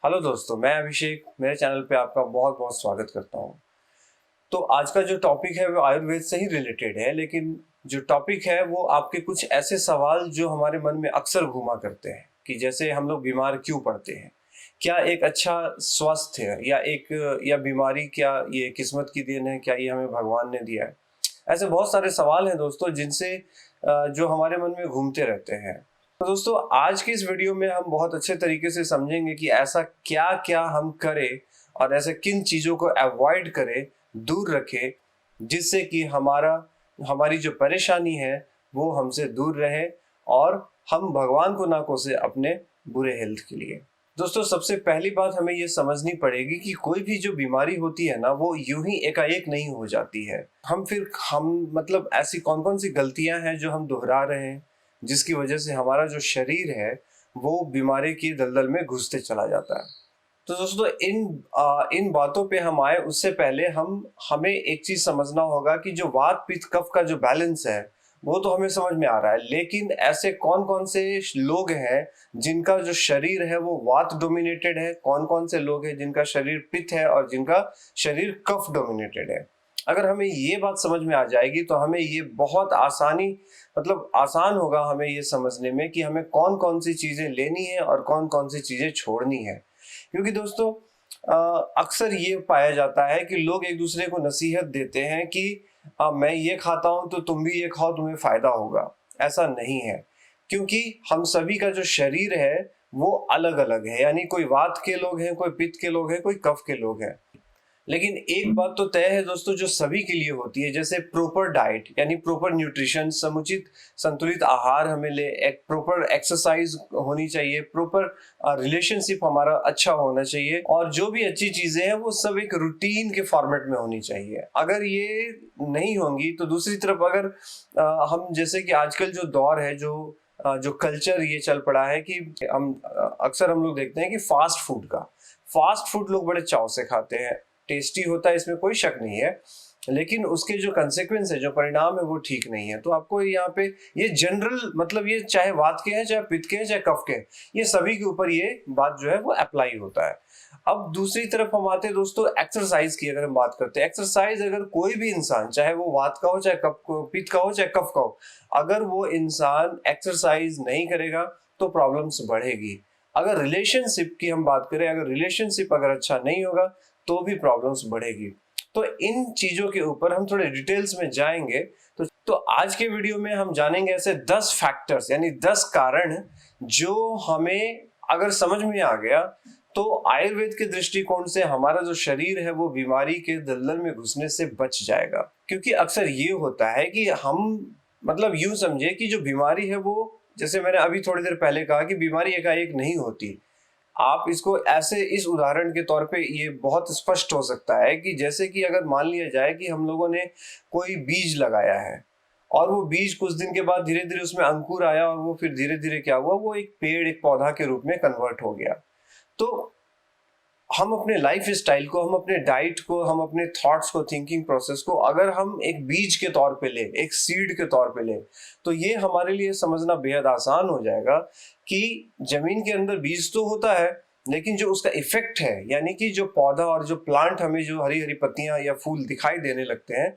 Hello दोस्तों, मैं अभिषेक मेरे चैनल पे आपका बहुत बहुत स्वागत करता हूँ। तो आज का जो टॉपिक है वो आयुर्वेद से ही रिलेटेड है, लेकिन जो टॉपिक है वो आपके कुछ ऐसे सवाल जो हमारे मन में अक्सर घुमा करते हैं कि जैसे हम लोग बीमार क्यों पड़ते हैं, क्या एक अच्छा स्वास्थ्य या बीमारी क्या ये किस्मत की देन है, क्या ये हमें भगवान ने दिया है। ऐसे बहुत सारे सवाल हैं दोस्तों जिनसे जो हमारे मन में घूमते रहते हैं। तो दोस्तों आज की इस वीडियो में हम बहुत अच्छे तरीके से समझेंगे कि ऐसा क्या क्या हम करें और ऐसे किन चीज़ों को अवॉइड करें, दूर रखें, जिससे कि हमारी जो परेशानी है वो हमसे दूर रहे और हम भगवान को ना कोसे अपने बुरे हेल्थ के लिए। दोस्तों सबसे पहली बात हमें ये समझनी पड़ेगी कि कोई भी जो बीमारी होती है ना वो यूं ही एकाएक नहीं हो जाती है। हम मतलब ऐसी कौन कौन सी गलतियां हैं जो हम दोहरा रहे हैं, जिसकी वजह से हमारा जो शरीर है वो बीमारी की दलदल में घुसते चला जाता है। तो दोस्तों इन बातों पे हम आए उससे पहले हमें एक चीज समझना होगा कि जो वात पित्त कफ का जो बैलेंस है वो तो हमें समझ में आ रहा है, लेकिन ऐसे कौन कौन से लोग हैं जिनका जो शरीर है वो वात डोमिनेटेड है, कौन कौन से लोग हैं जिनका शरीर पित्त है और जिनका शरीर कफ डोमिनेटेड है। अगर हमें ये बात समझ में आ जाएगी तो हमें ये बहुत आसान होगा हमें ये समझने में कि हमें कौन कौन सी चीजें लेनी है और कौन कौन सी चीजें छोड़नी है। क्योंकि दोस्तों अक्सर ये पाया जाता है कि लोग एक दूसरे को नसीहत देते हैं कि मैं ये खाता हूं तो तुम भी ये खाओ, तुम्हें फायदा होगा। ऐसा नहीं है, क्योंकि हम सभी का जो शरीर है वो अलग अलग है। यानी कोई वात के लोग हैं, कोई पित्त के लोग हैं, कोई कफ के लोग हैं। लेकिन एक बात तो तय है दोस्तों जो सभी के लिए होती है, जैसे प्रॉपर डाइट यानी प्रॉपर न्यूट्रिशन, समुचित संतुलित आहार हमें ले, एक प्रॉपर एक्सरसाइज होनी चाहिए, प्रॉपर रिलेशनशिप हमारा अच्छा होना चाहिए और जो भी अच्छी चीजें हैं वो सब एक रूटीन के फॉर्मेट में होनी चाहिए। अगर ये नहीं होंगी तो दूसरी तरफ अगर हम जैसे कि आजकल जो दौर है, जो कल्चर ये चल पड़ा है कि अक्सर हम लोग देखते हैं कि फास्ट फूड लोग बड़े चाव से खाते हैं। टेस्टी होता है, इसमें कोई शक नहीं है, लेकिन उसके जो कंसेक्वेंस है, जो परिणाम है वो ठीक नहीं है। तो आपको यहाँ पे ये जनरल मतलब ये चाहे वात के हैं, चाहे पित्त के हैं, चाहे कफ के हैं, ये सभी के ऊपर ये बात जो है वो अप्लाई होता है। अब दूसरी तरफ हम आते हैं दोस्तों एक्सरसाइज की। अगर हम बात करते हैं एक्सरसाइज, अगर कोई भी इंसान, चाहे वो वात का हो, चाहे कफ को पित्त का हो, चाहे कफ का हो, अगर वो इंसान एक्सरसाइज नहीं करेगा तो प्रॉब्लम्स बढ़ेगी। अगर रिलेशनशिप की हम बात करें, अगर रिलेशनशिप अगर अच्छा नहीं होगा तो भी प्रॉब्लम्स बढ़ेगी। तो इन चीजों के ऊपर हम थोड़े डिटेल्स में जाएंगे। तो आज के वीडियो में हम जानेंगे ऐसे 10 फैक्टर्स यानी 10 कारण जो हमें अगर समझ में आ गया तो आयुर्वेद के दृष्टिकोण से हमारा जो शरीर है वो बीमारी के दलदल में घुसने से बच जाएगा। क्योंकि अक्सर ये होता है कि हम मतलब यूं समझे कि जो बीमारी है वो, जैसे मैंने अभी थोड़ी देर पहले कहा कि बीमारी एकाएक नहीं होती। आप इसको ऐसे इस उदाहरण के तौर पे ये बहुत स्पष्ट हो सकता है कि जैसे कि अगर मान लिया जाए कि हम लोगों ने कोई बीज लगाया है और वो बीज कुछ दिन के बाद धीरे धीरे उसमें अंकुर आया और वो फिर धीरे धीरे क्या हुआ, वो एक पेड़, एक पौधा के रूप में कन्वर्ट हो गया। तो हम अपने लाइफ स्टाइल को, हम अपने डाइट को, हम अपने थॉट्स को, थिंकिंग प्रोसेस को अगर हम एक बीज के तौर पे ले, एक सीड के तौर पे ले, तो ये हमारे लिए समझना बेहद आसान हो जाएगा कि जमीन के अंदर बीज तो होता है, लेकिन जो उसका इफेक्ट है, यानी कि जो पौधा और जो प्लांट हमें जो हरी हरी पत्तियां या फूल दिखाई देने लगते हैं,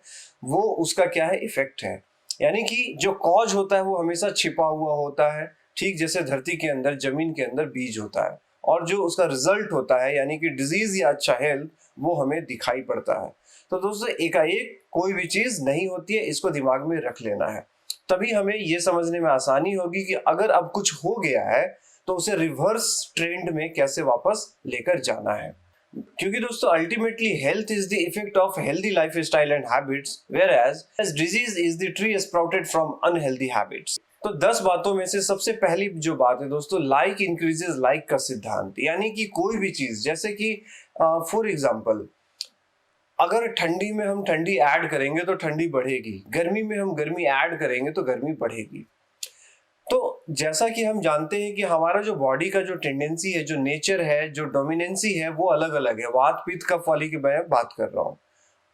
वो उसका क्या है, इफेक्ट है। यानी कि जो कॉज होता है वो हमेशा छिपा हुआ होता है, ठीक जैसे धरती के अंदर, जमीन के अंदर बीज होता है, और जो उसका रिजल्ट होता है यानी कि डिजीज या अच्छा हेल्थ, वो हमें दिखाई पड़ता है। तो दोस्तों एकाएक कोई भी चीज नहीं होती है, इसको दिमाग में रख लेना है। तभी हमें ये समझने में आसानी होगी कि अगर अब कुछ हो गया है तो उसे रिवर्स ट्रेंड में कैसे वापस लेकर जाना है। क्योंकि दोस्तों ultimately health is the effect of healthy lifestyle and habits, whereas disease is the tree sprouted from unhealthy habits. तो 10 बातों में से सबसे पहली जो बात है दोस्तों, लाइक इंक्रीजेस लाइक का सिद्धांत। यानी कि कोई भी चीज, जैसे कि फॉर एग्जांपल अगर ठंडी में हम ठंडी ऐड करेंगे तो ठंडी बढ़ेगी, गर्मी में हम गर्मी ऐड करेंगे तो गर्मी बढ़ेगी। तो जैसा कि हम जानते हैं कि हमारा जो बॉडी का जो टेंडेंसी है, जो नेचर है, जो डोमिनेंसी है, वो अलग अलग है। वात पित्त कफ वाली की मैं बात कर रहा हूँ।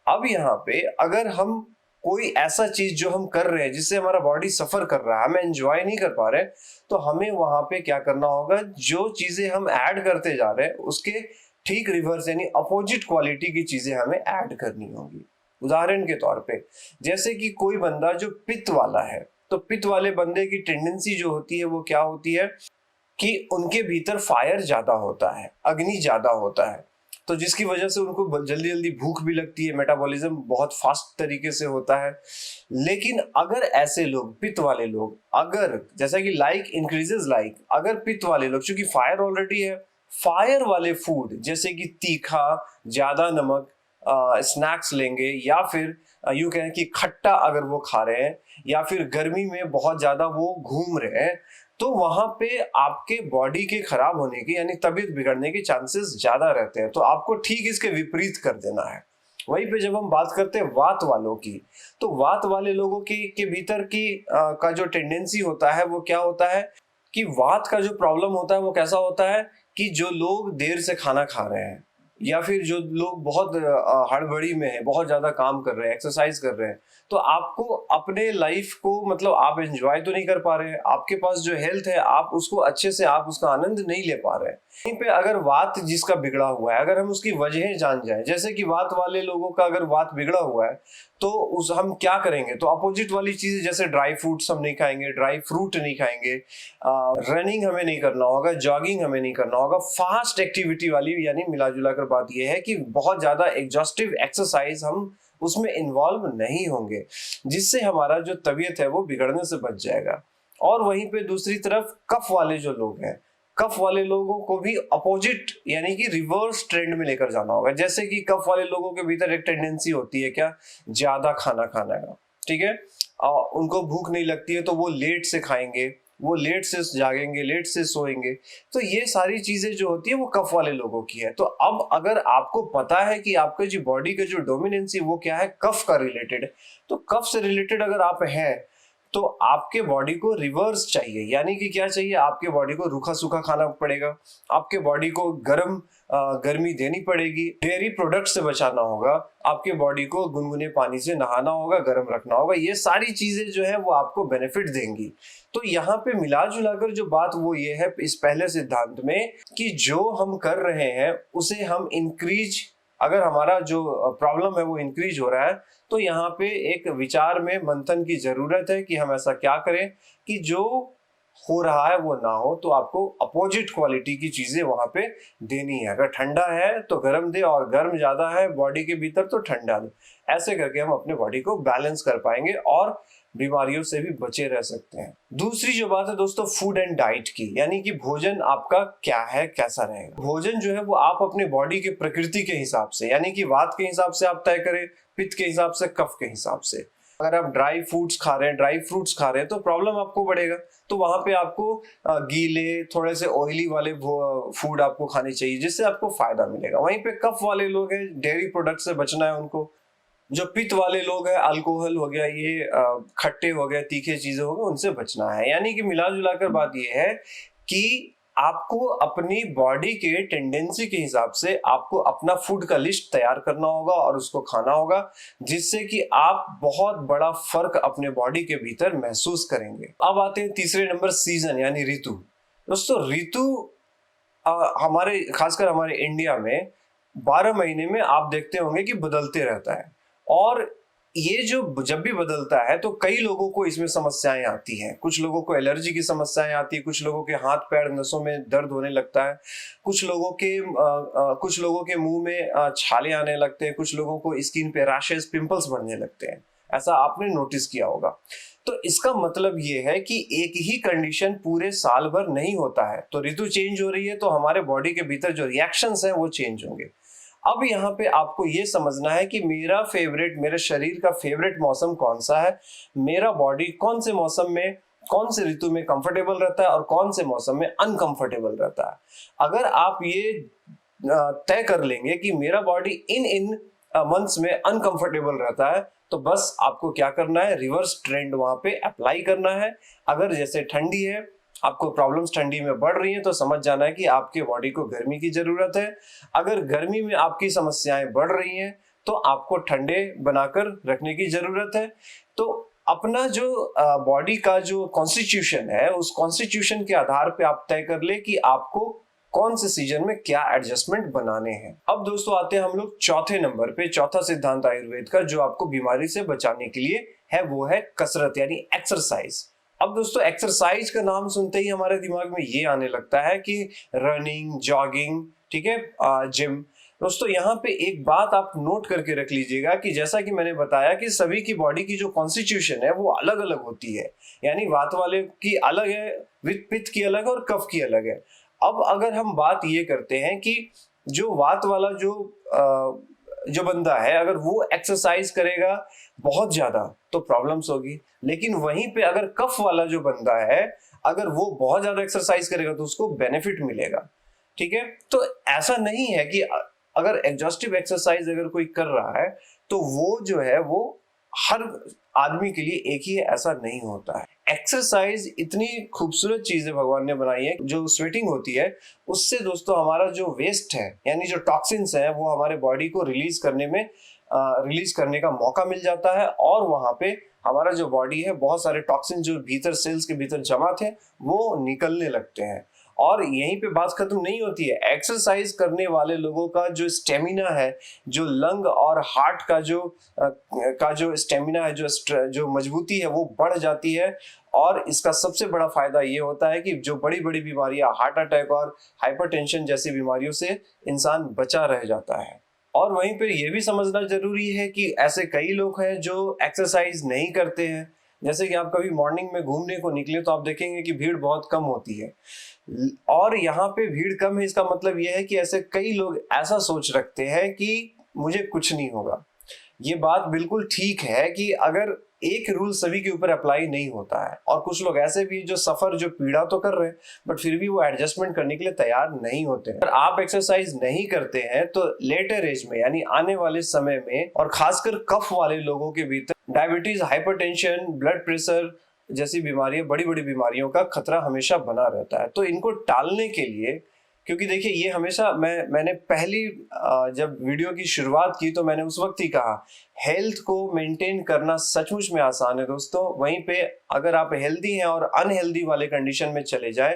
अब यहाँ पे अगर हम कोई ऐसा चीज जो हम कर रहे हैं जिससे हमारा बॉडी सफर कर रहा है, हम एंजॉय नहीं कर पा रहे, तो हमें वहां पे क्या करना होगा, जो चीजें हम ऐड करते जा रहे हैं उसके ठीक रिवर्स यानी अपोजिट क्वालिटी की चीजें हमें ऐड करनी होगी। उदाहरण के तौर पे जैसे कि कोई बंदा जो पित्त वाला है, तो पित्त वाले बंदे की टेंडेंसी जो होती है वो क्या होती है कि उनके भीतर फायर ज्यादा होता है, अग्नि ज्यादा होता है, तो जिसकी वजह से उनको जल्दी जल्दी भूख भी लगती है, मेटाबॉलिज्म बहुत फास्ट तरीके से होता है। लेकिन अगर ऐसे लोग, पित्त वाले लोग, अगर जैसा कि लाइक इंक्रीजेस लाइक, अगर पित्त वाले लोग, चूंकि फायर ऑलरेडी है, फायर वाले फूड जैसे कि तीखा, ज्यादा नमक, स्नैक्स लेंगे, या फिर यूं कहें कि खट्टा अगर वो खा रहे हैं, या फिर गर्मी में बहुत ज्यादा वो घूम रहे हैं, तो वहां पे आपके बॉडी के खराब होने की यानी तबीयत बिगड़ने के चांसेस ज्यादा रहते हैं। तो आपको ठीक इसके विपरीत कर देना है। वहीं पे जब हम बात करते हैं वात वालों की, तो वात वाले लोगों की के भीतर की का जो टेंडेंसी होता है वो क्या होता है कि वात का जो प्रॉब्लम होता है वो कैसा होता है कि जो लोग देर से खाना खा रहे हैं, या फिर जो लोग बहुत हड़बड़ी में है, बहुत ज्यादा काम कर रहे हैं, एक्सरसाइज कर रहे हैं, तो आपको अपने लाइफ को मतलब आप एंजॉय तो नहीं कर पा रहे हैं, आपके पास जो हेल्थ है आप उसको अच्छे से आप उसका आनंद नहीं ले पा रहे हैं। यहीं पे अगर वात जिसका बिगड़ा हुआ है, अगर हम उसकी वजहें जान जाए, जैसे कि वात वाले लोगों का अगर वात बिगड़ा हुआ है तो उस हम क्या करेंगे, तो अपोजिट वाली चीजें जैसे ड्राई फ्रूट्स हम नहीं खाएंगे, ड्राई फ्रूट नहीं खाएंगे, रनिंग हमें नहीं करना होगा, जॉगिंग हमें नहीं करना होगा, फास्ट एक्टिविटी वाली, यानी मिला जुला कर बात यह है कि बहुत ज्यादा एग्जॉस्टिव एक्सरसाइज हम उसमें इन्वॉल्व नहीं होंगे, जिससे हमारा जो तबीयत है वो बिगड़ने से बच जाएगा। और वहीं पे दूसरी तरफ कफ वाले जो लोग हैं, कफ वाले लोगों को भी अपोजिट यानी कि रिवर्स ट्रेंड में लेकर जाना होगा। जैसे कि कफ वाले लोगों के भीतर एक टेंडेंसी होती है क्या, ज्यादा खाना खाने का, ठीक है, उनको भूख नहीं लगती है तो वो लेट से खाएंगे, वो लेट से जागेंगे, लेट से सोएंगे, तो ये सारी चीजें जो होती है वो कफ वाले लोगों की है। तो अब अगर आपको पता है कि आपके जो बॉडी का जो डोमिनेंसी वो क्या है, कफ का रिलेटेड, तो कफ से रिलेटेड अगर आप हैं तो आपके बॉडी को रिवर्स चाहिए, यानी कि क्या चाहिए, आपके बॉडी को रूखा सूखा खाना पड़ेगा, आपके बॉडी को गर्मी देनी पड़ेगी, डेयरी प्रोडक्ट से बचाना होगा, आपके बॉडी को गुनगुने पानी से नहाना होगा, गर्म रखना होगा, ये सारी चीजें जो है वो आपको बेनिफिट देंगी। तो यहाँ पे मिला जुलाकर जो बात वो ये है इस पहले सिद्धांत में कि जो हम कर रहे हैं उसे हम इंक्रीज, अगर हमारा जो प्रॉब्लम है वो इंक्रीज हो रहा है, तो यहाँ पे एक विचार में मंथन की जरूरत है कि हम ऐसा क्या करें कि जो हो रहा है वो ना हो। तो आपको अपोजिट क्वालिटी की चीजें वहां पे देनी है। अगर ठंडा है तो गर्म दे, और गर्म ज्यादा है बॉडी के भीतर तो ठंडा दे। ऐसे करके हम अपने बॉडी को बैलेंस कर पाएंगे और बीमारियों से भी बचे रह सकते हैं। दूसरी जो बात है दोस्तों, फूड एंड डाइट की, यानी कि भोजन आपका क्या है, कैसा रहेगा। भोजन जो है वो आप अपने बॉडी के प्रकृति के हिसाब से, यानी कि वात के हिसाब से आप तय करें, पित्त के हिसाब से, कफ के हिसाब से। अगर आप ड्राई फ्रूट्स खा रहे हैं तो प्रॉब्लम आपको बढ़ेगा, तो वहां पे आपको गीले, थोड़े से ऑयली वाले फूड आपको खाने चाहिए, जिससे आपको फायदा मिलेगा। वहीं पे कफ वाले लोग हैं, डेयरी प्रोडक्ट से बचना है उनको। जो पित्त वाले लोग हैं, अल्कोहल हो गया, ये खट्टे हो गए, तीखे चीजें हो गए, उनसे बचना है। यानी कि मिला जुलाकर बात ये है कि आपको अपनी बॉडी के टेंडेंसी के हिसाब से आपको अपना फूड का लिस्ट तैयार करना होगा और उसको खाना होगा, जिससे कि आप बहुत बड़ा फर्क अपने बॉडी के भीतर महसूस करेंगे। अब आते हैं तीसरे नंबर, सीजन यानी ऋतु। दोस्तों ऋतु हमारे, खासकर हमारे इंडिया में 12 महीने में आप देखते होंगे कि बदलते रहता है, और ये जो जब भी बदलता है तो कई लोगों को इसमें समस्याएं आती हैं। कुछ लोगों को एलर्जी की समस्याएं आती है, कुछ लोगों के हाथ पैर नसों में दर्द होने लगता है, कुछ लोगों के मुंह में छाले आने लगते हैं, कुछ लोगों को स्किन पे रैशेस, पिंपल्स बढ़ने लगते हैं। ऐसा आपने नोटिस किया होगा। तो इसका मतलब ये है कि एक ही कंडीशन पूरे साल भर नहीं होता है। तो ऋतु चेंज हो रही है तो हमारे बॉडी के भीतर जो रिएक्शंस हैं वो चेंज होंगे। अब यहाँ पे आपको ये समझना है कि मेरे शरीर का फेवरेट मौसम कौन सा है, मेरा बॉडी कौन से मौसम में, कौन से ऋतु में कंफर्टेबल रहता है और कौन से मौसम में अनकंफर्टेबल रहता है। अगर आप ये तय कर लेंगे कि मेरा बॉडी इन मंथ्स में अनकंफर्टेबल रहता है, तो बस आपको क्या करना है, रिवर्स ट्रेंड वहां पे अप्लाई करना है। अगर जैसे ठंडी है, आपको प्रॉब्लम्स ठंडी में बढ़ रही हैं, तो समझ जाना है कि आपके बॉडी को गर्मी की जरूरत है। अगर गर्मी में आपकी समस्याएं बढ़ रही हैं तो आपको ठंडे बनाकर रखने की जरूरत है। तो अपना जो बॉडी का जो कॉन्स्टिट्यूशन है, उस कॉन्स्टिट्यूशन के आधार पे आप तय कर ले कि आपको कौन से सीजन में क्या एडजस्टमेंट बनाने हैं। अब दोस्तों आते हैं हम लोग चौथे नंबर पे, चौथा सिद्धांत आयुर्वेद का जो आपको बीमारी से बचाने के लिए है, वो है कसरत यानी एक्सरसाइज। अब दोस्तों एक्सरसाइज का नाम सुनते ही हमारे दिमाग में ये आने लगता है कि रनिंग, जॉगिंग, ठीक है, जिम। दोस्तों यहाँ पे एक बात आप नोट करके रख लीजिएगा कि जैसा कि मैंने बताया कि सभी की बॉडी की जो कॉन्स्टिट्यूशन है वो अलग अलग होती है, यानी वात वाले की अलग है, पित्त की अलग है और कफ की अलग है। अब अगर हम बात ये करते हैं कि जो वात वाला जो बंदा है, अगर वो एक्सरसाइज करेगा बहुत ज्यादा तो प्रॉब्लम्स होगी, लेकिन वहीं पे अगर कफ वाला जो बंदा है, अगर वो बहुत ज्यादा एक्सरसाइज करेगा तो उसको बेनिफिट मिलेगा। ठीक है, तो ऐसा नहीं है कि अगर एग्जॉस्टिव एक्सरसाइज अगर कोई कर रहा है तो वो जो है वो हर आदमी के लिए एक ही है, ऐसा नहीं होता है। एक्सरसाइज इतनी खूबसूरत चीज है भगवान ने बनाई है। जो स्वेटिंग होती है उससे दोस्तों हमारा जो वेस्ट है यानी जो टॉक्सिन्स है वो हमारे बॉडी को रिलीज करने का मौका मिल जाता है, और वहां पे हमारा जो बॉडी है बहुत सारे टॉक्सिन जो भीतर सेल्स के भीतर जमा थे वो निकलने लगते हैं। और यहीं पे बात खत्म नहीं होती है। एक्सरसाइज करने वाले लोगों का जो स्टेमिना है, जो लंग और हार्ट का जो स्टेमिना है, जो मजबूती है वो बढ़ जाती है। और इसका सबसे बड़ा फायदा ये होता है कि जो बड़ी बड़ी बीमारियां, हार्ट अटैक और हाइपरटेंशन जैसी बीमारियों से इंसान बचा रह जाता है। और वहीं पे ये भी समझना जरूरी है कि ऐसे कई लोग हैं जो एक्सरसाइज नहीं करते हैं। जैसे कि आप कभी मॉर्निंग में घूमने को निकले तो आप देखेंगे कि भीड़ बहुत कम होती है, और यहाँ पे भीड़ कम है इसका मतलब यह है कि ऐसे कई लोग ऐसा सोच रखते हैं कि मुझे कुछ नहीं होगा। ये बात बिल्कुल ठीक है कि अगर एक रूल सभी के ऊपर अप्लाई नहीं होता है, और कुछ लोग ऐसे भी जो पीड़ा तो कर रहे हैं बट फिर भी वो एडजस्टमेंट करने के लिए तैयार नहीं होते हैं। अगर आप एक्सरसाइज नहीं करते हैं तो लेटर एज में यानी आने वाले समय में, और खासकर कफ वाले लोगों के भीतर डायबिटीज, हाइपरटेंशन, ब्लड प्रेशर जैसी बीमारियां, बड़ी बड़ी बीमारियों का खतरा हमेशा बना रहता है। तो इनको टालने के लिए, क्योंकि देखिए ये हमेशा मैंने पहली जब वीडियो की शुरुआत की तो मैंने उस वक्त ही कहा, हेल्थ को मेंटेन करना सचमुच में आसान है दोस्तों। वहीं पे अगर आप हेल्दी हैं और अनहेल्दी वाले कंडीशन में चले जाए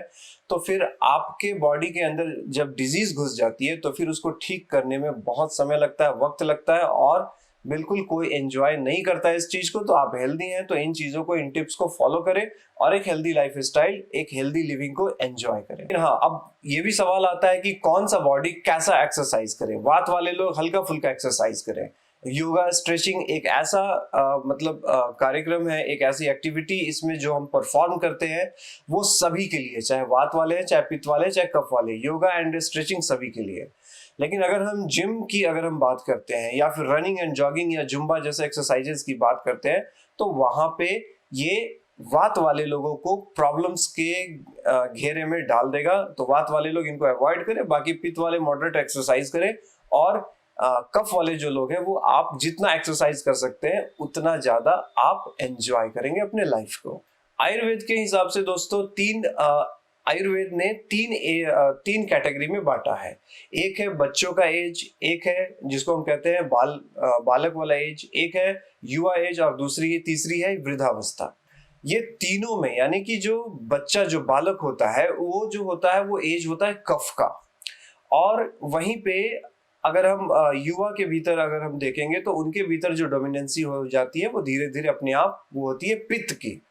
तो फिर आपके बॉडी के अंदर जब डिजीज घुस जाती है तो फिर उसको ठीक करने में बहुत समय लगता है, वक्त लगता है, और बिल्कुल कोई एंजॉय नहीं करता है इस चीज को। तो आप हेल्दी हैं तो इन चीजों को, इन टिप्स को फॉलो करें और एक हेल्दी लाइफ स्टाइल, एक हेल्दी लिविंग को एंजॉय करें। हाँ, अब ये भी सवाल आता है कि कौन सा बॉडी कैसा एक्सरसाइज करे। वात वाले लोग हल्का फुल्का एक्सरसाइज करें। योगा, स्ट्रेचिंग एक ऐसा कार्यक्रम है, एक ऐसी एक्टिविटी इसमें जो हम परफॉर्म करते हैं वो सभी के लिए, चाहे वात वाले हैं, चाहे पित्त वाले, चाहे कफ वाले, योगा एंड स्ट्रेचिंग सभी के लिए। लेकिन अगर हम जिम की हम बात करते हैं या फिर रनिंग एंड जॉगिंग या जुम्बा जैसे एक्सरसाइजेस की बात करते हैं तो वहां पे ये वात वाले लोगों को प्रॉब्लम्स के घेरे में डाल देगा। तो वात वाले लोग इनको अवॉइड करें, बाकी पित्त वाले मॉडरेट एक्सरसाइज करें, और कफ वाले जो लोग हैं वो आप जितना एक्सरसाइज कर सकते हैं उतना ज्यादा आप एंजॉय करेंगे अपने लाइफ को। आयुर्वेद के हिसाब से दोस्तों आयुर्वेद ने तीन कैटेगरी में बांटा है। एक है बच्चों का एज, एक है जिसको हम कहते हैं बालक वाला एज, एक है युवा एज, और तीसरी है वृद्धावस्था। ये तीनों में यानी कि जो बच्चा, जो बालक होता है, वो जो होता है वो एज होता है कफ का। और वहीं पे अगर हम युवा के भीतर अगर हम देखेंगे तो उनके भीतर जो डोमिनेंसी हो जाती है वो धीरे धीरे अपने आप वो होती है पित्त की।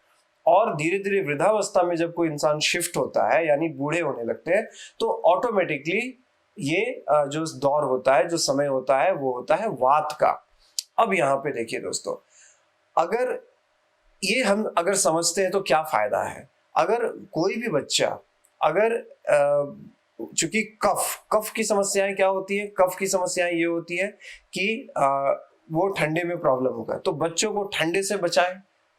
और धीरे धीरे वृद्धावस्था में जब कोई इंसान शिफ्ट होता है यानी बूढ़े होने लगते हैं तो ऑटोमेटिकली ये जो दौर होता है, जो समय होता है, वो होता है वात का। अब यहाँ पे देखिए दोस्तों, अगर ये हम अगर समझते हैं तो क्या फायदा है। अगर कोई भी बच्चा अगर चूंकि कफ की समस्याएं क्या होती है, कफ की समस्याएं ये होती है कि वो ठंडे में प्रॉब्लम होगा, तो बच्चों को ठंडे से बचाएं।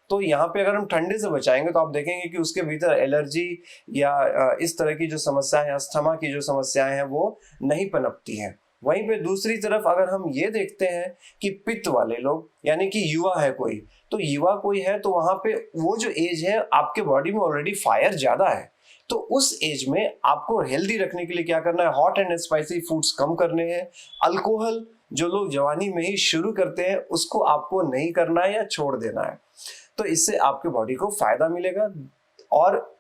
तो यहाँ पे अगर हम ठंडे से बचाएंगे तो आप देखेंगे कि उसके भीतर एलर्जी या इस तरह की जो समस्याएं, अस्थमा की जो समस्याएं हैं वो नहीं पनपती हैं। वहीं पे दूसरी तरफ अगर हम ये देखते हैं कि पित्त वाले लोग यानी कि युवा है कोई, तो युवा कोई है तो वहां पे वो जो एज है आपके बॉडी में ऑलरेडी फायर ज्यादा है। तो उस एज में आपको हेल्दी रखने के लिए क्या करना है, हॉट एंड स्पाइसी फूड्स कम करने हैं, अल्कोहल जो लोग जवानी में ही शुरू करते हैं उसको आपको नहीं करना है या छोड़ देना है। तो इससे आपके बॉडी को फायदा मिलेगा। और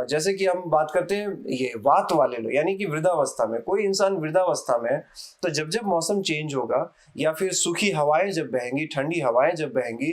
जैसे कि हम बात करते हैं ये वात वाले लोग, यानी कि वृद्धावस्था में, कोई इंसान वृद्धावस्था में है तो जब जब मौसम चेंज होगा या फिर सूखी हवाएं जब बहेंगी, ठंडी हवाएं जब बहेंगी,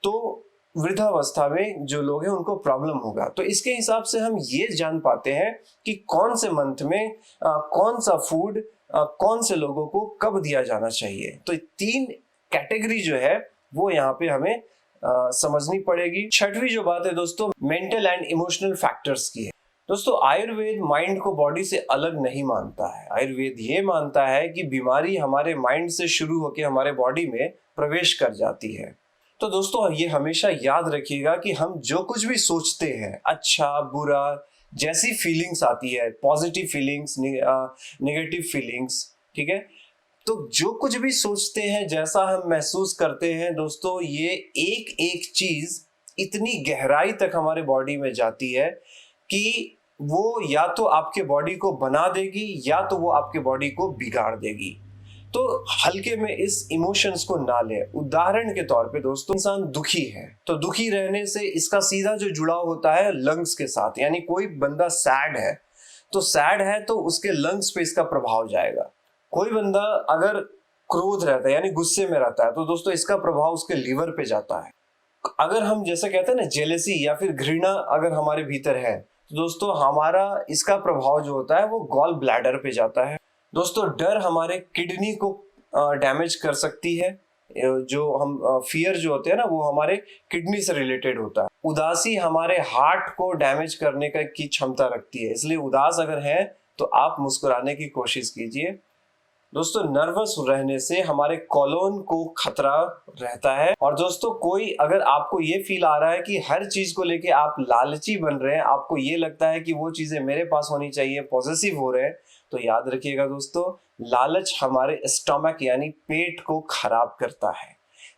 तो वृद्धावस्था में जो लोग हैं उनको प्रॉब्लम होगा। तो इसके हिसाब से हम ये जान पाते हैं कि कौन से मंथ में कौन सा फूड कौन से लोगों को कब दिया जाना चाहिए। तो 3 कैटेगरी जो है वो यहाँ पे हमें समझनी पड़ेगी। छठवीं जो बात है दोस्तों, मेंटल एंड इमोशनल फैक्टर्स की है। दोस्तों आयुर्वेद माइंड को बॉडी से अलग नहीं मानता है। आयुर्वेद ये मानता है कि बीमारी हमारे माइंड से शुरू होकर हमारे बॉडी में प्रवेश कर जाती है। तो दोस्तों ये हमेशा याद रखिएगा कि हम जो कुछ भी सोचते हैं, अच्छा बुरा, जैसी फीलिंग्स आती है, पॉजिटिव फीलिंग्स, नेगेटिव फीलिंग्स, ठीक है, तो जो कुछ भी सोचते हैं, जैसा हम महसूस करते हैं दोस्तों, ये एक एक चीज इतनी गहराई तक हमारे बॉडी में जाती है कि वो या तो आपके बॉडी को बना देगी या तो वो आपके बॉडी को बिगाड़ देगी। तो हल्के में इस इमोशंस को ना ले। उदाहरण के तौर पे दोस्तों, इंसान दुखी है तो दुखी रहने से इसका सीधा जो जुड़ाव होता है लंग्स के साथ, यानी कोई बंदा सैड है तो सैड है तो उसके लंग्स पे इसका प्रभाव जाएगा। कोई बंदा अगर क्रोध रहता है यानी गुस्से में रहता है तो दोस्तों इसका प्रभाव उसके लीवर पे जाता है। अगर हम जैसे कहते हैं ना जेलेसी या फिर घृणा अगर हमारे भीतर है तो दोस्तों हमारा इसका प्रभाव जो होता है वो गॉल ब्लैडर पे जाता है। दोस्तों डर हमारे किडनी को डैमेज कर सकती है। जो हम फियर जो होते हैं ना वो हमारे किडनी से रिलेटेड होता है। उदासी हमारे हार्ट को डैमेज करने की क्षमता रखती है, इसलिए उदास अगर है तो आप मुस्कुराने की कोशिश कीजिए। दोस्तों नर्वस रहने से हमारे कॉलोन को खतरा रहता है। और दोस्तों कोई अगर आपको ये फील आ रहा है कि हर चीज को लेके आप लालची बन रहे हैं, आपको ये लगता है कि वो चीजें मेरे पास होनी चाहिए, पॉसेसिव हो रहे हैं, तो याद रखिएगा दोस्तों लालच हमारे स्टमक यानी पेट को खराब करता है।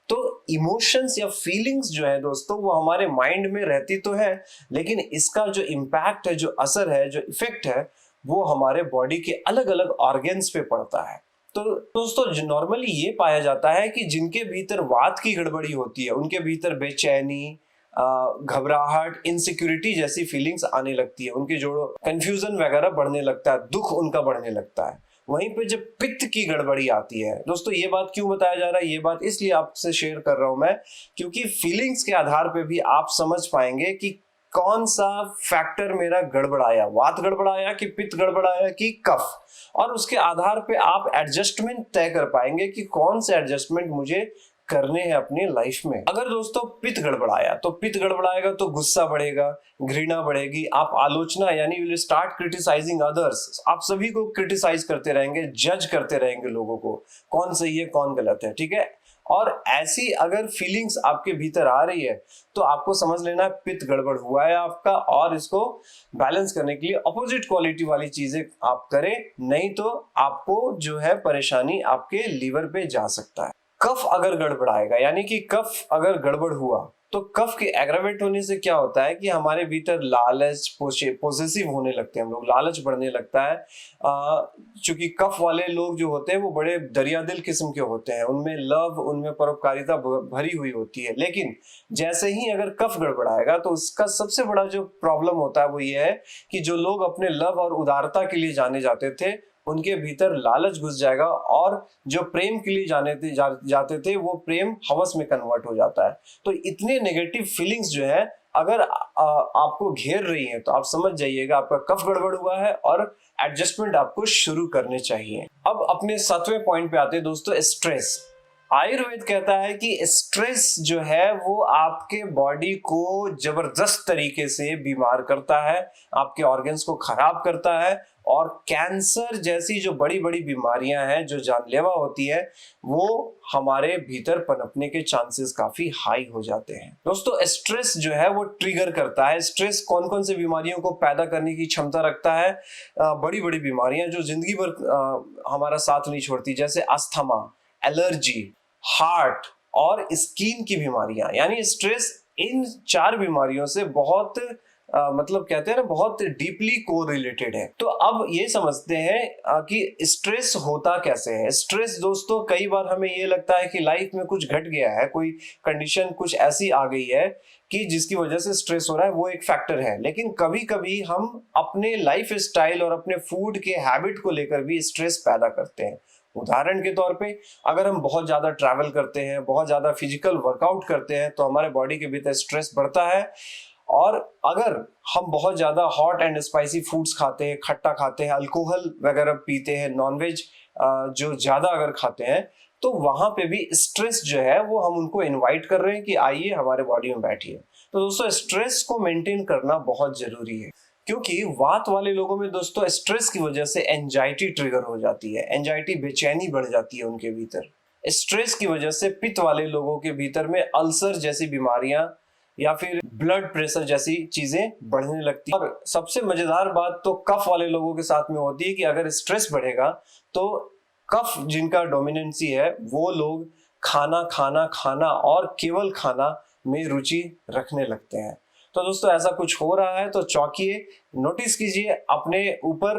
तो इमोशंस या फीलिंग्स जो है दोस्तों वो हमारे माइंड में रहती तो है, लेकिन इसका जो इम्पैक्ट है, जो असर है, जो इफेक्ट है, वो हमारे बॉडी के अलग अलग ऑर्गन्स पे पड़ता है। तो दोस्तों नॉर्मली ये पाया जाता है कि जिनके भीतर वात की गड़बड़ी होती है उनके भीतर बेचैनी, घबराहट, इनसिक्योरिटी जैसी फीलिंग्स आने लगती है, उनके जोड़ों कंफ्यूजन वगैरह बढ़ने लगता है, दुख उनका बढ़ने लगता है। वहीं पे जब पित्त की गड़बड़ी आती है, दोस्तों ये बात क्यों बताया जा रहा है, ये बात इसलिए आपसे शेयर कर रहा हूं मैं क्योंकि फीलिंग्स के आधार पे भी आप समझ पाएंगे कि कौन सा फैक्टर मेरा गड़बड़ाया, वात गड़बड़ाया कि पित्त गड़बड़ाया कि कफ, और उसके आधार पे आप एडजस्टमेंट तय कर पाएंगे कि कौन से एडजस्टमेंट मुझे करने हैं अपनी लाइफ में। अगर दोस्तों पित्त गड़बड़ाया तो पित्त गड़बड़ाएगा तो गुस्सा बढ़ेगा, घृणा बढ़ेगी, आप आलोचना यानी विल स्टार्ट क्रिटिसाइजिंग अदर्स, आप सभी को क्रिटिसाइज करते रहेंगे, जज करते रहेंगे लोगों को, कौन सही है कौन गलत है, ठीक है। और ऐसी अगर फीलिंग्स आपके भीतर आ रही है तो आपको समझ लेना है पित्त गड़बड़ हुआ है आपका, और इसको बैलेंस करने के लिए अपोजिट क्वालिटी वाली चीजें आप करें, नहीं तो आपको जो है परेशानी आपके लीवर पे जा सकता है। कफ अगर गड़बड़ाएगा यानी कि कफ अगर गड़बड़ हुआ तो कफ के एग्रावेट होने से क्या होता है कि हमारे भीतर लालच, पोसेसिव होने लगते हैं हम लोग, लालच बढ़ने लगता है। चूंकि कफ वाले लोग जो होते हैं वो बड़े दरियादिल किस्म के होते हैं, उनमें लव, उनमें परोपकारिता भरी हुई होती है। लेकिन जैसे ही अगर कफ गड़बड़ाएगा तो उसका सबसे बड़ा जो प्रॉब्लम होता है वो ये है कि जो लोग अपने लव और उदारता के लिए जाने जाते थे उनके भीतर लालच घुस जाएगा, और जो प्रेम के लिए जाते थे वो प्रेम हवस में कन्वर्ट हो जाता है। तो इतने नेगेटिव फीलिंग्स जो है अगर आपको घेर रही हैं तो आप समझ जाइएगा आपका कफ गड़बड़ हुआ है और एडजस्टमेंट आपको शुरू करने चाहिए। अब अपने 7वें पॉइंट पे आते हैं दोस्तों, स्ट्रेस। आयुर्वेद कहता है कि स्ट्रेस जो है वो आपके बॉडी को जबरदस्त तरीके से बीमार करता है, आपके ऑर्गन्स को खराब करता है, और कैंसर जैसी जो बड़ी बड़ी बीमारियां हैं जो जानलेवा होती है वो हमारे भीतर पनपने के चांसेस काफी हाई हो जाते हैं। दोस्तों स्ट्रेस जो है वो ट्रिगर करता है। स्ट्रेस कौन कौन से बीमारियों को पैदा करने की क्षमता रखता है, बड़ी बड़ी बीमारियां जो जिंदगी भर हमारा साथ नहीं छोड़ती, जैसे अस्थमा, एलर्जी, हार्ट और स्किन की बीमारियां। यानी स्ट्रेस इन 4 बीमारियों से बहुत मतलब कहते हैं ना बहुत डीपली कोरिलेटेड है। तो अब ये समझते हैं कि स्ट्रेस होता कैसे है। स्ट्रेस दोस्तों कई बार हमें ये लगता है कि लाइफ में कुछ घट गया है, कोई कंडीशन कुछ ऐसी आ गई है कि जिसकी वजह से स्ट्रेस हो रहा है, वो एक फैक्टर है। लेकिन कभी कभी हम अपने लाइफ स्टाइल और अपने फूड के हैबिट को लेकर भी स्ट्रेस पैदा करते हैं। उदाहरण के तौर पे अगर हम बहुत ज़्यादा ट्रैवल करते हैं, बहुत ज़्यादा फिजिकल वर्कआउट करते हैं तो हमारे बॉडी के भीतर स्ट्रेस बढ़ता है। और अगर हम बहुत ज़्यादा हॉट एंड स्पाइसी फूड्स खाते हैं, खट्टा खाते हैं, अल्कोहल वगैरह पीते हैं, नॉनवेज जो ज़्यादा अगर खाते हैं, तो वहाँ पे भी स्ट्रेस जो है वो हम उनको इनवाइट कर रहे हैं कि आइए हमारे बॉडी में बैठिए। तो दोस्तों स्ट्रेस को मेंटेन करना बहुत ज़रूरी है, क्योंकि वात वाले लोगों में दोस्तों स्ट्रेस की वजह से एंजाइटी ट्रिगर हो जाती है, एंजाइटी बेचैनी बढ़ जाती है उनके भीतर। स्ट्रेस की वजह से पित्त वाले लोगों के भीतर में अल्सर जैसी बीमारियां या फिर ब्लड प्रेशर जैसी चीजें बढ़ने लगती है। और सबसे मजेदार बात तो कफ वाले लोगों के साथ में होती है कि अगर स्ट्रेस बढ़ेगा तो कफ जिनका डोमिनेंसी है वो लोग खाना खाना खाना और केवल खाना में रुचि रखने लगते हैं। तो दोस्तों ऐसा कुछ हो रहा है तो चौंकिए, नोटिस कीजिए अपने ऊपर,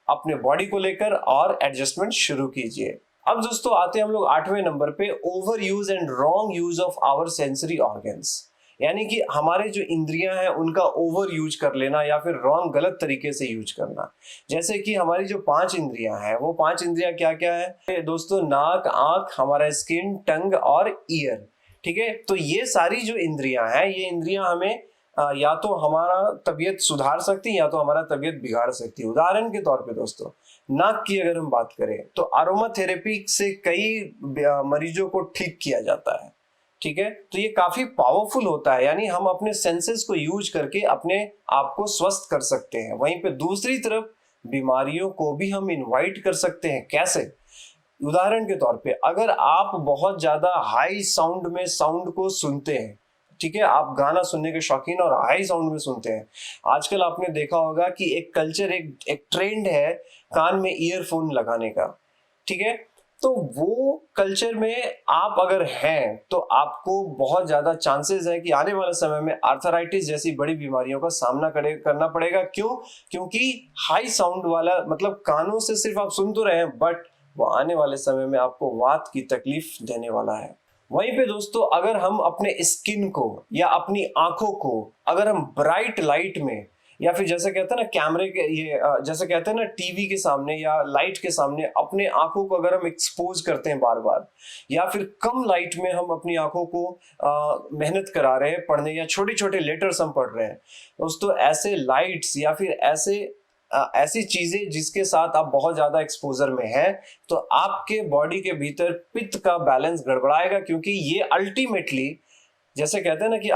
अपने बॉडी को लेकर और एडजस्टमेंट शुरू कीजिए। अब दोस्तों आते हैं हम लोग 8वें नंबर पे, over use and wrong use of our sensory organs. यानी कि हमारे जो इंद्रियां हैं उनका ओवर यूज कर लेना या फिर रॉन्ग गलत तरीके से यूज करना। जैसे कि हमारी जो 5 इंद्रियां हैं वो 5 इंद्रियां क्या क्या है दोस्तों? नाक, आंख, हमारा स्किन, टंग और ईयर। ठीक है, तो ये सारी जो इंद्रियां हैं ये इंद्रियां हमें या तो हमारा तबीयत सुधार सकती है या तो हमारा तबीयत बिगाड़ सकती है। उदाहरण के तौर पे दोस्तों नाक की अगर हम बात करें तो अरोमा थेरेपी से कई मरीजों को ठीक किया जाता है। ठीक है, तो ये काफी पावरफुल होता है, यानी हम अपने सेंसेस को यूज करके अपने आप को स्वस्थ कर सकते हैं। वहीं पे दूसरी तरफ बीमारियों को भी हम इनवाइट कर सकते हैं। कैसे? उदाहरण के तौर पे अगर आप बहुत ज्यादा हाई साउंड में साउंड को सुनते हैं, ठीक है, आप गाना सुनने के शौकीन और हाई साउंड में सुनते हैं। आजकल आपने देखा होगा कि एक कल्चर, एक ट्रेंड है कान में ईयरफोन लगाने का। ठीक है, तो वो कल्चर में आप अगर हैं तो आपको बहुत ज्यादा चांसेस है कि आने वाले समय में आर्थराइटिस जैसी बड़ी बीमारियों का सामना करना पड़ेगा। क्यों? क्योंकि हाई साउंड वाला मतलब कानों से सिर्फ आप सुन तो रहे हैं, बट वो आने वाले समय में आपको वात की तकलीफ देने वाला है। वहीं पे दोस्तों अगर हम अपने स्किन को या अपनी आंखों को अगर हम ब्राइट लाइट में या फिर जैसे कहते हैं ना कैमरे के ये जैसे कहते हैं ना टीवी के सामने या लाइट के सामने अपने आंखों को अगर हम एक्सपोज करते हैं बार बार, या फिर कम लाइट में हम अपनी आंखों को मेहनत करा रहे हैं पढ़ने, या छोटे छोटे लेटर्स हम पढ़ रहे हैं दोस्तों, ऐसे लाइट्स या फिर ऐसी चीजें जिसके साथ आप बहुत ज्यादा एक्सपोजर में हैं तो आपके बॉडी के भीतर पित्त का बैलेंस गड़बड़ाएगा। क्योंकि ये अल्टीमेटली जैसे कहते हैं ना कि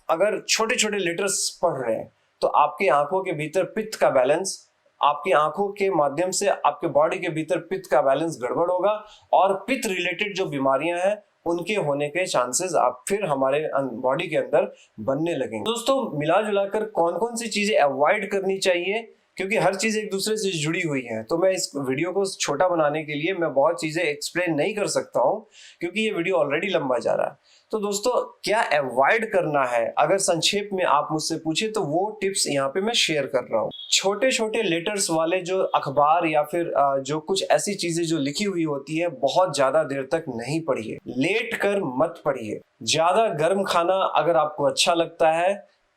अगर छोटे छोटे लेटर्स पढ़ रहे हैं तो आपकी आंखों के भीतर पित्त का बैलेंस, आपकी आंखों के माध्यम से आपके बॉडी के भीतर पित्त का बैलेंस गड़बड़ होगा और पित्त रिलेटेड जो बीमारियां हैं उनके होने के चांसेस आप फिर हमारे बॉडी के अंदर बनने लगेंगे। दोस्तों मिला जुलाकर कौन कौन सी चीजें अवॉइड करनी चाहिए, क्योंकि हर चीज एक दूसरे से जुड़ी हुई है, तो मैं इस वीडियो को छोटा बनाने के लिए मैं बहुत चीजें एक्सप्लेन नहीं कर सकता हूं क्योंकि ये वीडियो ऑलरेडी लंबा जा रहा है। तो दोस्तों क्या अवॉइड करना है अगर संक्षेप में आप मुझसे पूछे तो वो टिप्स यहाँ पे मैं शेयर कर रहा हूँ। छोटे छोटे लेटर्स वाले जो अखबार या फिर जो कुछ ऐसी चीजें जो लिखी हुई होती है बहुत ज्यादा देर तक नहीं पढ़िए। लेट कर मत पढ़िए। ज्यादा गर्म खाना अगर आपको अच्छा लगता है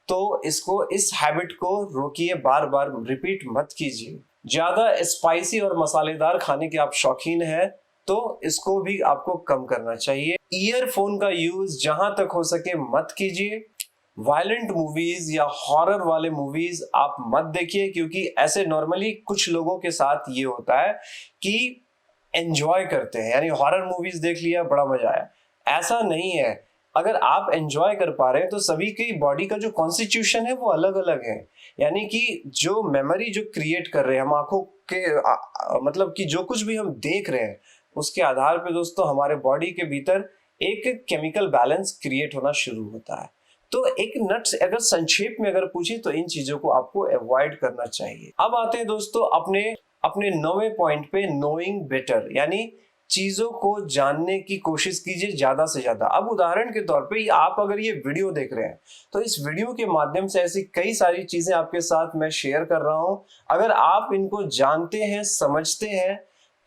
तो इस हैबिट को रोकिए, बार बार रिपीट मत कीजिए। ज्यादा स्पाइसी और मसालेदार खाने के आप शौकीन हैं तो इसको भी आपको कम करना चाहिए। ईयरफोन का यूज जहां तक हो सके मत कीजिए। वायलेंट मूवीज या हॉरर वाले मूवीज आप मत देखिए, क्योंकि ऐसे नॉर्मली कुछ लोगों के साथ ये होता है कि एंजॉय करते हैं, यानी हॉरर मूवीज देख लिया बड़ा मजा आया, ऐसा नहीं है। अगर आप एंजॉय कर पा रहे हैं तो सभी की बॉडी का जो कॉन्स्टिट्यूशन है वो अलग अलग है, यानी कि जो मेमोरी जो क्रिएट कर रहे हैं हम आंखों के मतलब कि जो कुछ भी हम देख रहे हैं उसके आधार पे दोस्तों हमारे बॉडी के भीतर एक केमिकल बैलेंस क्रिएट होना शुरू होता है। तो एक नट्स अगर संक्षेप में अगर पूछे तो इन चीजों को आपको अवॉइड करना चाहिए। अब आते हैं दोस्तों अपने 9वें पॉइंट पे, नोइंग बेटर, यानी चीजों को जानने की कोशिश कीजिए ज्यादा से ज्यादा। अब उदाहरण के तौर पे आप अगर ये वीडियो देख रहे हैं तो इस वीडियो के माध्यम से ऐसी कई सारी चीजें आपके साथ मैं शेयर कर रहा हूं। अगर आप इनको जानते हैं, समझते हैं,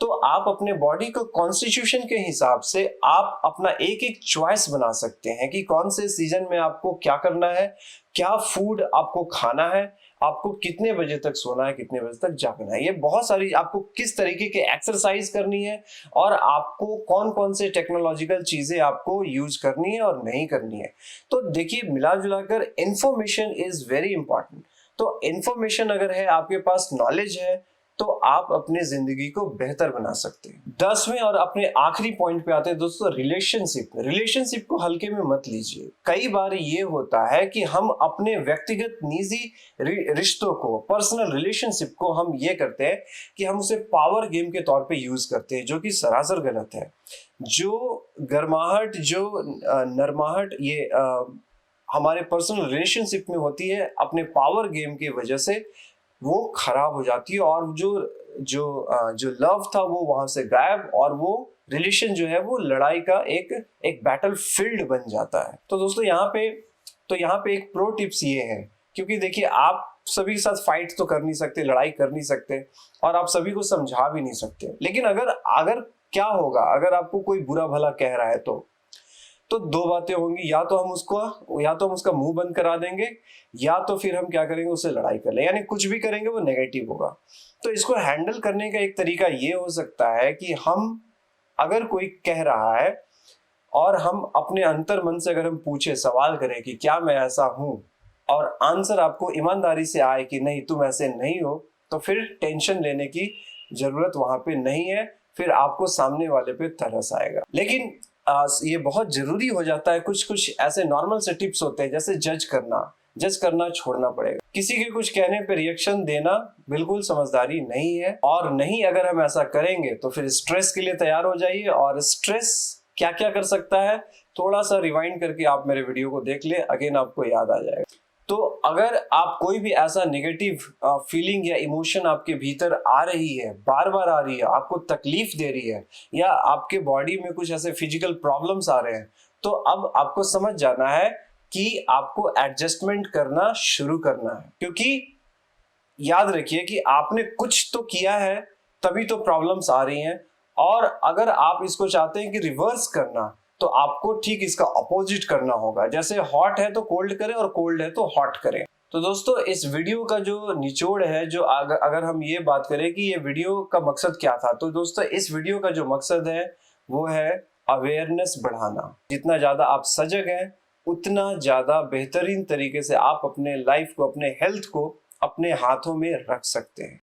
तो आप अपने बॉडी को कॉन्स्टिट्यूशन के हिसाब से आप अपना एक एक चॉइस बना सकते हैं कि कौन से सीजन में आपको क्या करना है, क्या फूड आपको खाना है, आपको कितने बजे तक सोना है, कितने बजे तक जागना है। ये बहुत सारी, आपको किस तरीके के एक्सरसाइज करनी है और आपको कौन कौन से टेक्नोलॉजिकल चीजें आपको यूज करनी है और नहीं करनी है। तो देखिए, मिला जुला कर इंफॉर्मेशन इज वेरी इंपॉर्टेंट। तो इंफॉर्मेशन अगर है, आपके पास नॉलेज है, तो आप अपने जिंदगी को बेहतर बना सकते हैं। 10वें और अपने आखिरी पॉइंट पे आते हैं दोस्तों, रिलेशनशिप को हल्के में मत लीजिए। कई बार ये होता है कि हम अपने व्यक्तिगत निजी रिश्तों को, पर्सनल रिलेशनशिप को हम ये करते हैं कि हम उसे पावर गेम के तौर पे यूज करते हैं, जो कि सरासर गलत है। जो गर्माहट, जो नरमाहट ये हमारे पर्सनल रिलेशनशिप में होती है, अपने पावर गेम की वजह से वो खराब हो जाती है और जो लव था वो वहां से गायब, और वो रिलेशन जो है वो लड़ाई का एक बैटल फील्ड बन जाता है। तो दोस्तों यहाँ पे एक प्रो टिप्स ये है, क्योंकि देखिए, आप सभी के साथ फाइट तो कर नहीं सकते, लड़ाई कर नहीं सकते, और आप सभी को समझा भी नहीं सकते। लेकिन अगर क्या होगा, अगर आपको कोई बुरा भला कह रहा है तो दो बातें होंगी, या तो हम उसका मुंह बंद करा देंगे, या तो फिर हम क्या करेंगे, उससे लड़ाई कर लें, यानी कुछ भी करेंगे वो नेगेटिव होगा। तो इसको हैंडल करने का एक तरीका ये हो सकता है कि हम, अगर कोई कह रहा है और हम अपने अंतर मन से अगर हम पूछे, सवाल करें कि क्या मैं ऐसा हूं, और आंसर आपको ईमानदारी से आए कि नहीं, तुम ऐसे नहीं हो, तो फिर टेंशन लेने की जरूरत वहां पे नहीं है। फिर आपको सामने वाले पे तरस आएगा। लेकिन ये बहुत जरूरी हो जाता है, कुछ ऐसे नॉर्मल से टिप्स होते हैं, जैसे जज करना छोड़ना पड़ेगा। किसी के कुछ कहने पे रिएक्शन देना बिल्कुल समझदारी नहीं है, और नहीं, अगर हम ऐसा करेंगे तो फिर स्ट्रेस के लिए तैयार हो जाइए। और स्ट्रेस क्या क्या कर सकता है, थोड़ा सा रिवाइंड करके आप मेरे वीडियो को देख ले, अगेन आपको याद आ जाएगा। तो अगर आप कोई भी ऐसा नेगेटिव फीलिंग या इमोशन आपके भीतर आ रही है, बार बार आ रही है, आपको तकलीफ दे रही है, या आपके बॉडी में कुछ ऐसे फिजिकल प्रॉब्लम्स आ रहे हैं, तो अब आपको समझ जाना है कि आपको एडजस्टमेंट करना शुरू करना है। क्योंकि याद रखिए कि आपने कुछ तो किया है, तभी तो प्रॉब्लम्स आ रही हैं। और अगर आप इसको चाहते हैं कि रिवर्स करना, तो आपको ठीक इसका अपोजिट करना होगा। जैसे हॉट है तो कोल्ड करें, और कोल्ड है तो हॉट करें। तो दोस्तों, इस वीडियो का जो निचोड़ है, जो अगर हम ये बात करें कि ये वीडियो का मकसद क्या था, तो दोस्तों इस वीडियो का जो मकसद है वो है अवेयरनेस बढ़ाना। जितना ज्यादा आप सजग हैं, उतना ज्यादा बेहतरीन तरीके से आप अपने लाइफ को, अपने हेल्थ को अपने हाथों में रख सकते हैं।